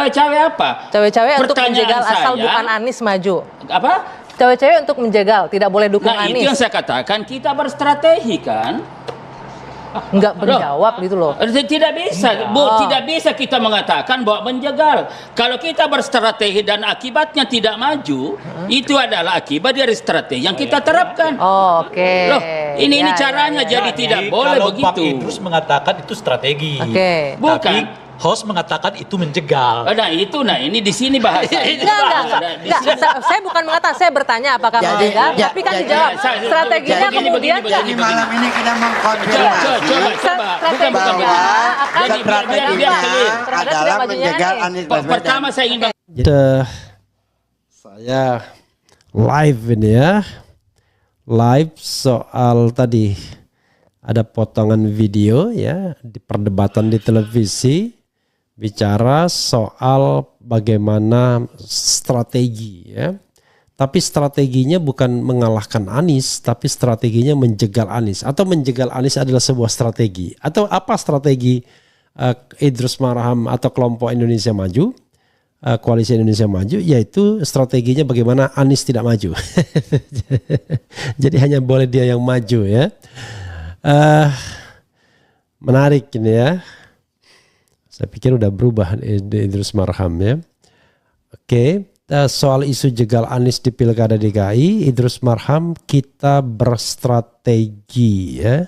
Cawe-cawe apa? Cawe-cawe untuk menjegal asal saya, bukan Anies maju. Apa? Cawe-cawe untuk menjegal, tidak boleh dukung Nah, Anies. itu yang saya katakan, kita berstrategi kan? Enggak menjawab gitu loh. Tidak bisa, Bu, tidak bisa kita mengatakan bahwa menjegal. Kalau kita berstrategi dan akibatnya tidak maju, itu adalah akibat dari strategi yang kita terapkan. Oke. Loh, ini caranya jadi tidak boleh kalau begitu. Pak Idrus mengatakan itu strategi. Oke. Bukan. Tapi host mengatakan itu menjegal. Nah ini di sini bahasa. Enggak. Saya bukan mengatakan, saya bertanya apakah menjegal, tapi kan dijawab strateginya kemudian. Jadi malam ini kita mengkonfirmasi Strateginya akan strateginya adalah menjegal Anies Baswedan. Pertama saya ingin saya live ini ya. Live soal tadi ada potongan video ya di perdebatan di televisi bicara soal bagaimana strategi ya. Tapi strateginya bukan mengalahkan Anies, tapi strateginya menjegal Anies. Atau menjegal Anies adalah sebuah strategi. Atau apa strategi Idrus Marham atau kelompok Indonesia Maju, koalisi Indonesia Maju, yaitu strateginya bagaimana Anies tidak maju. Jadi hanya boleh dia yang maju ya. Menarik ini ya. Saya pikir udah berubah Idrus Marham ya. Oke. Soal isu jegal Anies di Pilkada DKI, Idrus Marham kita berstrategi ya.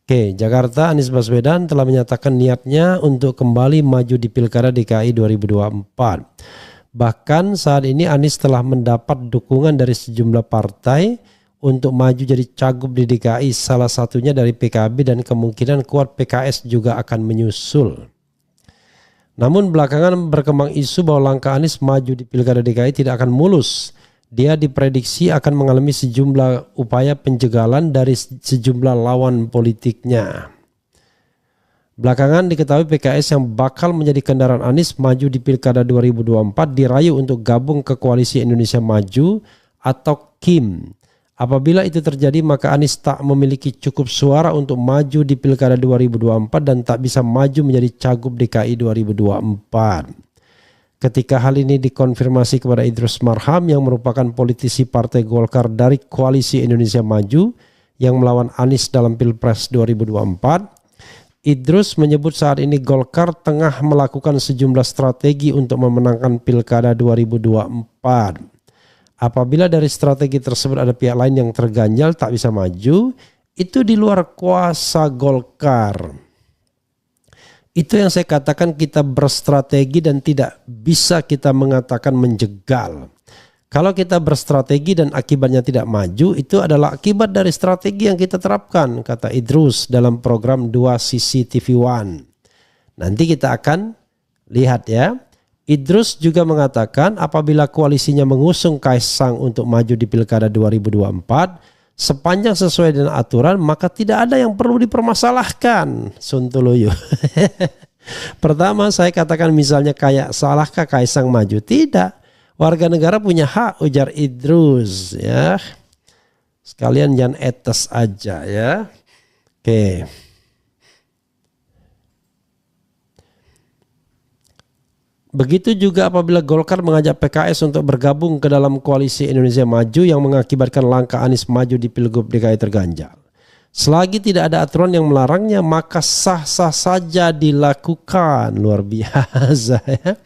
Oke, Jakarta, Anies Baswedan telah menyatakan niatnya untuk kembali maju di Pilkada DKI 2024. Bahkan saat ini Anies telah mendapat dukungan dari sejumlah partai untuk maju jadi cagup di DKI, salah satunya dari PKB dan kemungkinan kuat PKS juga akan menyusul. Namun belakangan berkembang isu bahwa langkah Anies maju di Pilkada DKI tidak akan mulus. Dia diprediksi akan mengalami sejumlah upaya penjegalan dari sejumlah lawan politiknya. Belakangan diketahui PKS yang bakal menjadi kendaraan Anies maju di Pilkada 2024 dirayu untuk gabung ke Koalisi Indonesia Maju atau KIM. Apabila itu terjadi maka Anies tak memiliki cukup suara untuk maju di Pilkada 2024 dan tak bisa maju menjadi cagup DKI 2024. Ketika hal ini dikonfirmasi kepada Idrus Marham yang merupakan politisi Partai Golkar dari Koalisi Indonesia Maju yang melawan Anies dalam Pilpres 2024, Idrus menyebut saat ini Golkar tengah melakukan sejumlah strategi untuk memenangkan Pilkada 2024. Apabila dari strategi tersebut ada pihak lain yang terganjal tak bisa maju, itu di luar kuasa Golkar. Itu yang saya katakan kita berstrategi dan tidak bisa kita mengatakan menjegal. Kalau kita berstrategi dan akibatnya tidak maju, itu adalah akibat dari strategi yang kita terapkan, kata Idrus dalam program 2 Sisi TV One. Nanti kita akan lihat ya. Idrus juga mengatakan apabila koalisinya mengusung Kaisang untuk maju di Pilkada 2024, sepanjang sesuai dengan aturan maka tidak ada yang perlu dipermasalahkan. Sontoloyo. Pertama saya katakan misalnya kayak salahkah Kaisang maju? Tidak. Warga negara punya hak, ujar Idrus ya. Sekalian jangan etes aja ya. Oke. Begitu juga apabila Golkar mengajak PKS untuk bergabung ke dalam Koalisi Indonesia Maju yang mengakibatkan langkah Anies maju di Pilgub DKI terganjal. Selagi tidak ada aturan yang melarangnya maka sah-sah saja dilakukan. Luar biasa ya.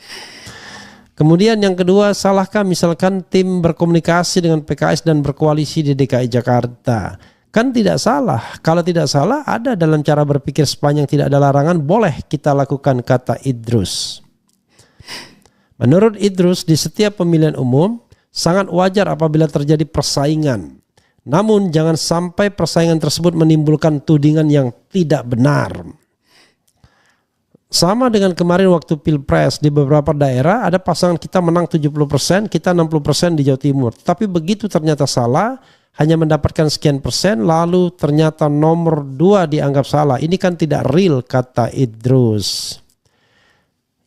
Kemudian yang kedua, salahkah misalkan tim berkomunikasi dengan PKS dan berkoalisi di DKI Jakarta? Kan tidak salah. Kalau tidak salah ada dalam cara berpikir sepanjang tidak ada larangan boleh kita lakukan, kata Idrus. Menurut Idrus, di setiap pemilihan umum sangat wajar apabila terjadi persaingan. Namun jangan sampai persaingan tersebut menimbulkan tudingan yang tidak benar. Sama dengan kemarin waktu Pilpres, di beberapa daerah ada pasangan kita menang 70%, kita 60% di Jawa Timur. Tapi begitu ternyata salah, hanya mendapatkan sekian persen, lalu ternyata nomor 2 dianggap salah. Ini kan tidak real, kata Idrus.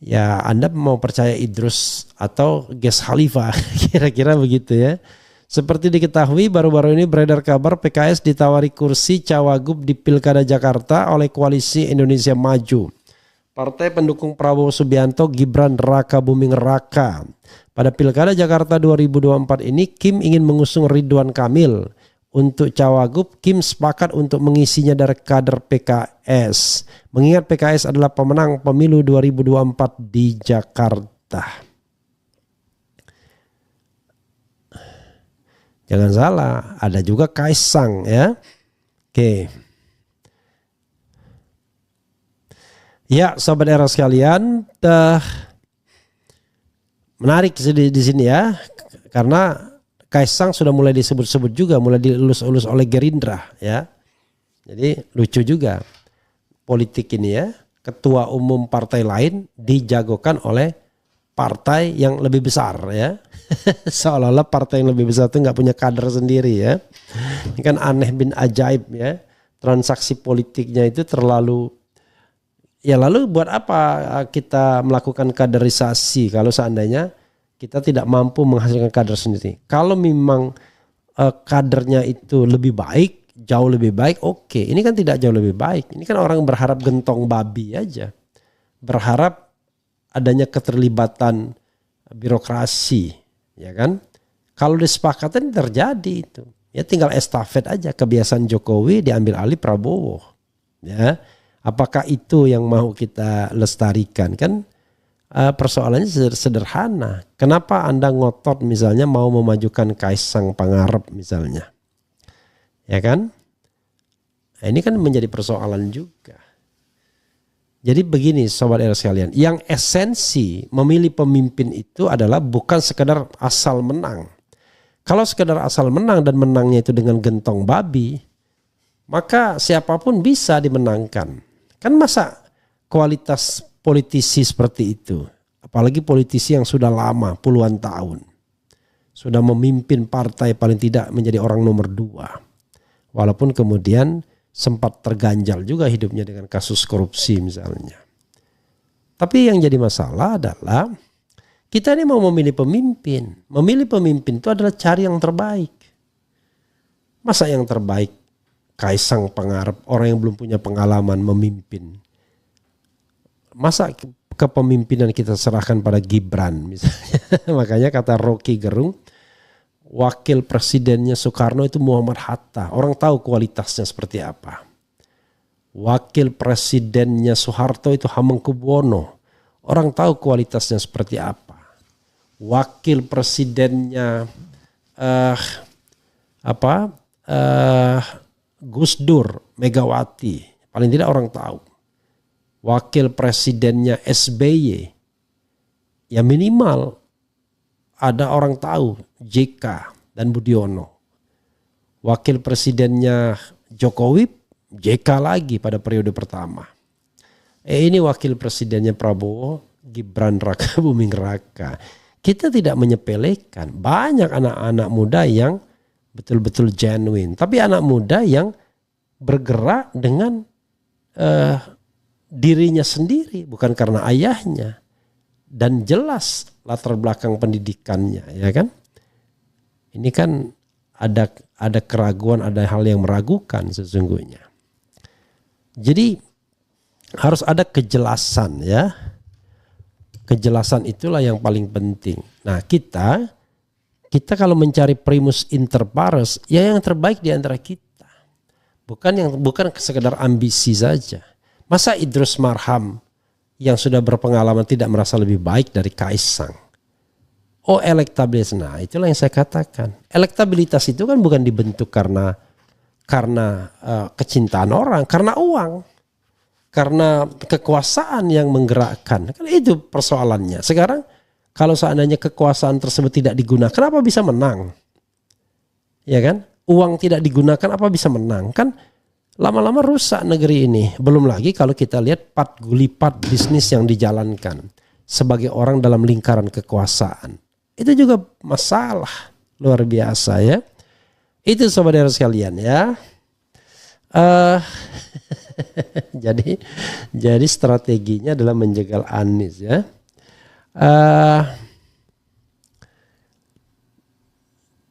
Ya, Anda mau percaya Idrus atau Ges Khalifah, kira-kira begitu ya. Seperti diketahui baru-baru ini beredar kabar PKS ditawari kursi cawagup di Pilkada Jakarta oleh Koalisi Indonesia Maju. Partai pendukung Prabowo Subianto Gibran Raka Buming Raka. Pada Pilkada Jakarta 2024 ini Kim ingin mengusung Ridwan Kamil. Untuk Cawagup, Kim sepakat untuk mengisinya dari kader PKS. Mengingat PKS adalah pemenang pemilu 2024 di Jakarta. Jangan salah, ada juga Kaisang ya. Oke. Ya, sobat era sekalian, menarik di sini ya, karena Kaisang sudah mulai disebut-sebut juga, mulai dielus-elus oleh Gerindra ya. Jadi lucu juga politik ini ya, ketua umum partai lain dijagokan oleh partai yang lebih besar ya. Seolah-olah partai yang lebih besar itu nggak punya kader sendiri ya. Ini kan aneh bin ajaib ya. Transaksi politiknya itu terlalu. Ya lalu buat apa kita melakukan kaderisasi kalau seandainya kita tidak mampu menghasilkan kader sendiri. Kalau memang kadernya itu lebih baik, jauh lebih baik, oke. Ini kan tidak jauh lebih baik. Ini kan orang berharap gentong babi aja. Berharap adanya keterlibatan birokrasi, ya kan? Kalau disepakatan terjadi itu. Ya tinggal estafet aja, kebiasaan Jokowi diambil alih Prabowo. Ya. Apakah itu yang mau kita lestarikan? Kan persoalannya sederhana. Kenapa Anda ngotot misalnya mau memajukan Kaisang Pangarep misalnya? Ya kan? Nah, ini kan menjadi persoalan juga. Jadi begini sobat era sekalian, yang esensi memilih pemimpin itu adalah bukan sekedar asal menang. Kalau sekedar asal menang dan menangnya itu dengan gentong babi, maka siapapun bisa dimenangkan. Kan masa kualitas politisi seperti itu, apalagi politisi yang sudah lama puluhan tahun, sudah memimpin partai paling tidak menjadi orang nomor 2, walaupun kemudian sempat terganjal juga hidupnya dengan kasus korupsi misalnya. Tapi yang jadi masalah adalah kita ini mau memilih pemimpin. Memilih pemimpin itu adalah cari yang terbaik. Masa yang terbaik Kaisang Pangarep, orang yang belum punya pengalaman memimpin. Masa kepemimpinan kita serahkan pada Gibran misalnya. Makanya kata Rocky Gerung, wakil presidennya Soekarno itu Muhammad Hatta. Orang tahu kualitasnya seperti apa. Wakil presidennya Soeharto itu Hamengkubuwono. Orang tahu kualitasnya seperti apa. Wakil presidennya Gus Dur, Megawati. Paling tidak orang tahu. Wakil presidennya SBY. Ya minimal ada orang tahu, JK dan Budiono. Wakil presidennya Jokowi, JK lagi pada periode pertama. Ini wakil presidennya Prabowo, Gibran Raka Buming Raka. Kita tidak menyepelekan. Banyak anak-anak muda yang betul-betul genuine. Tapi anak muda yang bergerak dengan dirinya sendiri, bukan karena ayahnya. Dan jelas latar belakang pendidikannya, ya kan? Ini kan ada keraguan, ada hal yang meragukan sesungguhnya. Jadi harus ada kejelasan ya. Kejelasan itulah yang paling penting. Nah, kita kalau mencari primus inter pares, ya yang terbaik di antara kita. Bukan sekedar ambisi saja. Masa Idrus Marham yang sudah berpengalaman tidak merasa lebih baik dari Kaisang? Oh, elektabilitas. Nah, itulah yang saya katakan. Elektabilitas itu kan bukan dibentuk karena kecintaan orang, karena uang. Karena kekuasaan yang menggerakkan. Kan itu persoalannya. Sekarang kalau seandainya kekuasaan tersebut tidak digunakan, apa bisa menang? Ya kan? Uang tidak digunakan, apa bisa menang? Kan lama-lama rusak negeri ini. Belum lagi kalau kita lihat pat gulipat bisnis yang dijalankan sebagai orang dalam lingkaran kekuasaan. Itu juga masalah luar biasa ya. Itu saudara sekalian ya. Jadi strateginya adalah menjegal Anies ya.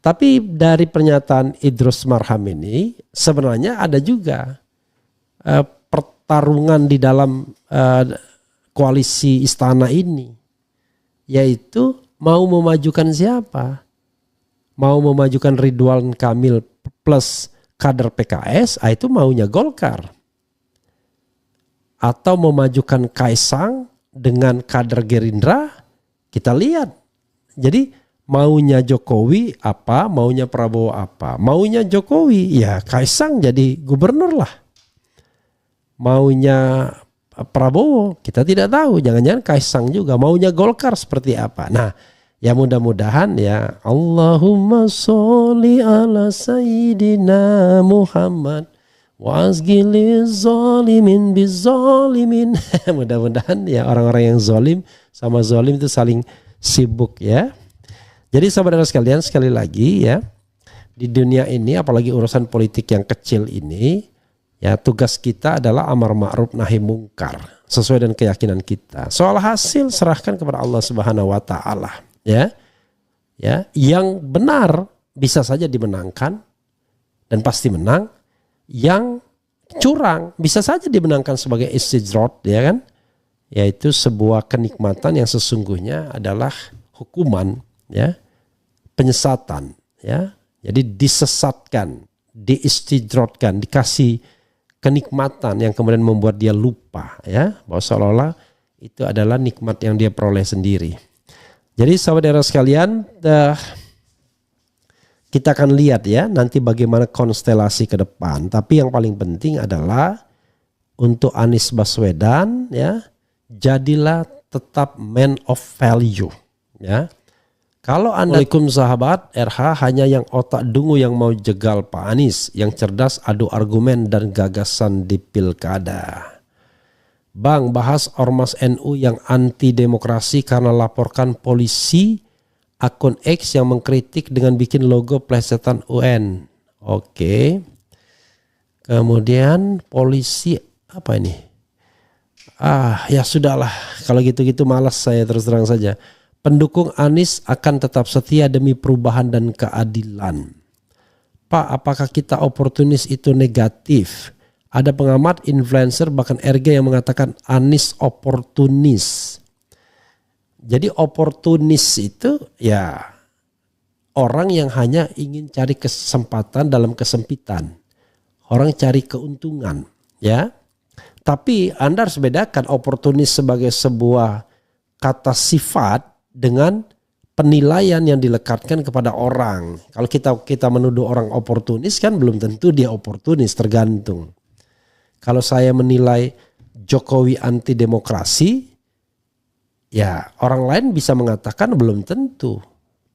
Tapi dari pernyataan Idrus Marham ini sebenarnya ada juga pertarungan di dalam koalisi istana ini, yaitu mau memajukan siapa? Mau memajukan Ridwan Kamil plus kader PKS, itu maunya Golkar. Atau memajukan Kaisang dengan kader Gerindra, kita lihat. Jadi maunya Jokowi apa, maunya Prabowo apa. Maunya Jokowi, ya Kaisang jadi gubernur lah. Maunya Prabowo, kita tidak tahu. Jangan-jangan Kaisang juga. Maunya Golkar seperti apa. Nah, ya mudah-mudahan ya Allahumma sholli ala Sayyidina Muhammad wa azgiliz zalimin bizzalimin. Mudah-mudahan ya orang-orang yang zalim sama zalim itu saling sibuk ya. Jadi saudara sekalian, sekali lagi ya, di dunia ini apalagi urusan politik yang kecil ini, ya tugas kita adalah amar ma'ruf nahi mungkar sesuai dengan keyakinan kita. Soal hasil serahkan kepada Allah Subhanahu wa taala. Ya, yang benar bisa saja dimenangkan dan pasti menang. Yang curang bisa saja dimenangkan sebagai istijrot, ya kan? Yaitu sebuah kenikmatan yang sesungguhnya adalah hukuman, ya, penyesatan, ya. Jadi disesatkan, diistijrotkan, dikasih kenikmatan yang kemudian membuat dia lupa, ya, bahwa seolah-olah itu adalah nikmat yang dia peroleh sendiri. Jadi saudara sekalian, kita akan lihat ya nanti bagaimana konstelasi ke depan. Tapi yang paling penting adalah untuk Anies Baswedan, ya, jadilah tetap man of value, ya. Kalau Anda sahabat RH hanya yang otak dungu yang mau jegal Pak Anies, yang cerdas adu argumen dan gagasan di pilkada. Bang, bahas ormas NU yang anti demokrasi karena laporkan polisi akun X yang mengkritik dengan bikin logo plesetan UN. Oke. Kemudian polisi apa ini? Ya sudahlah. Kalau gitu-gitu malas saya terus terang saja. Pendukung Anies akan tetap setia demi perubahan dan keadilan. Pak, apakah kita oportunis itu negatif? Ada pengamat, influencer, bahkan RG yang mengatakan Anies oportunis. Jadi oportunis itu ya orang yang hanya ingin cari kesempatan dalam kesempitan. Orang cari keuntungan, ya. Tapi Anda harus bedakan oportunis sebagai sebuah kata sifat dengan penilaian yang dilekatkan kepada orang. Kalau kita menuduh orang oportunis kan belum tentu dia oportunis, tergantung. Kalau saya menilai Jokowi anti demokrasi, ya orang lain bisa mengatakan belum tentu.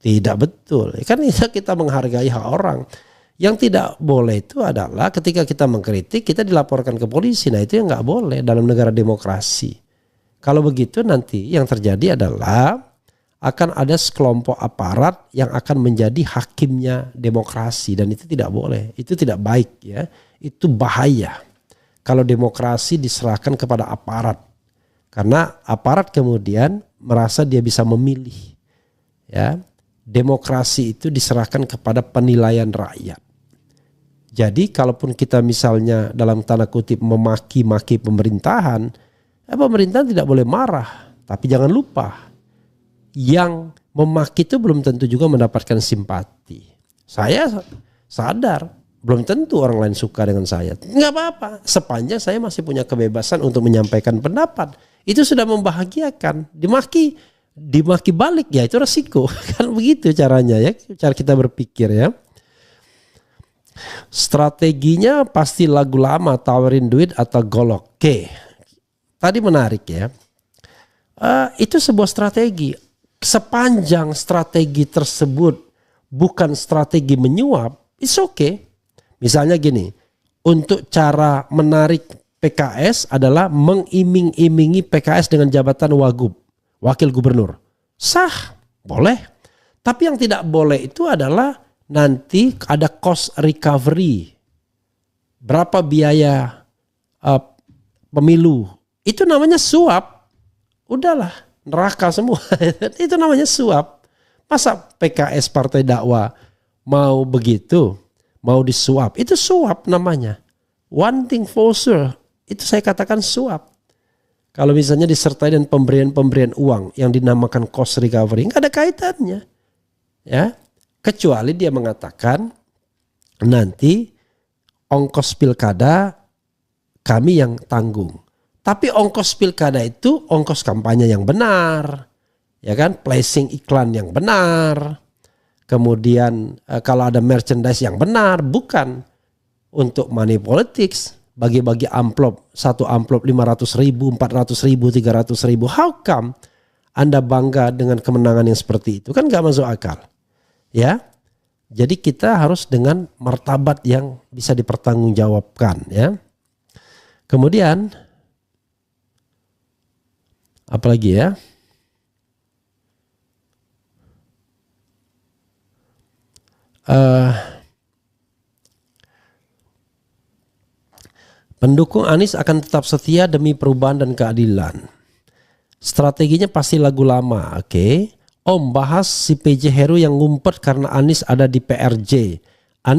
Tidak betul. Kan kita menghargai hak orang. Yang tidak boleh itu adalah ketika kita mengkritik, kita dilaporkan ke polisi. Nah itu yang nggak boleh dalam negara demokrasi. Kalau begitu nanti yang terjadi adalah akan ada sekelompok aparat yang akan menjadi hakimnya demokrasi. Dan itu tidak boleh. Itu tidak baik, ya. Itu bahaya. Kalau demokrasi diserahkan kepada aparat, karena aparat kemudian merasa dia bisa memilih, ya. Demokrasi itu diserahkan kepada penilaian rakyat. Jadi kalaupun kita misalnya dalam tanda kutip memaki-maki pemerintahan, pemerintahan tidak boleh marah. Tapi jangan lupa, yang memaki itu belum tentu juga mendapatkan simpati. Saya sadar. Belum tentu orang lain suka dengan saya. Nggak apa-apa. Sepanjang saya masih punya kebebasan untuk menyampaikan pendapat. Itu sudah membahagiakan. Dimaki balik ya itu resiko. Kan begitu caranya ya. Cara kita berpikir ya. Strateginya pasti lagu lama, tawarin duit atau golok. Oke. Tadi menarik ya. Itu sebuah strategi. Sepanjang strategi tersebut bukan strategi menyuap, it's okay. Misalnya gini, untuk cara menarik PKS adalah mengiming-imingi PKS dengan jabatan wagub, wakil gubernur. Sah, boleh. Tapi yang tidak boleh itu adalah nanti ada cost recovery. Berapa biaya pemilu. Itu namanya suap. Udahlah, neraka semua. Itu namanya suap. Masa PKS partai dakwah mau begitu? Mau disuap, itu suap namanya. One thing for sure, itu saya katakan suap. kalau misalnya disertai dengan pemberian uang yang dinamakan cost recovery, nggak ada kaitannya, ya. Kecuali dia mengatakan nanti ongkos pilkada kami yang tanggung. Tapi ongkos pilkada itu ongkos kampanye yang benar, ya kan? Placing iklan yang benar. Kemudian kalau ada merchandise yang benar, bukan untuk money politics, bagi-bagi amplop, satu amplop 500.000, 400.000, 300.000. How come Anda bangga dengan kemenangan yang seperti itu? Kan gak masuk akal. Ya, jadi kita harus dengan martabat yang bisa dipertanggungjawabkan. Ya, kemudian apalagi ya? Pendukung Anies akan tetap setia demi perubahan dan keadilan. Strateginya pasti lagu lama, oke. Om bahas si PJ Heru yang ngumpet karena Anies ada di PRJ. Anies